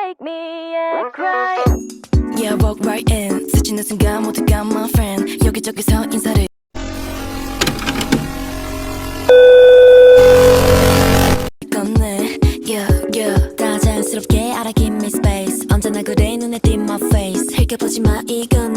make me cry. Yeah, walk right in. 스치는 순간 모두가 my friend. 여기저기서 인사를. 건네. Yeah, yeah. 다 자연스럽게 알아 give me space. 언제나 그래 눈에 띈 my face. 흘겨보지 마 이건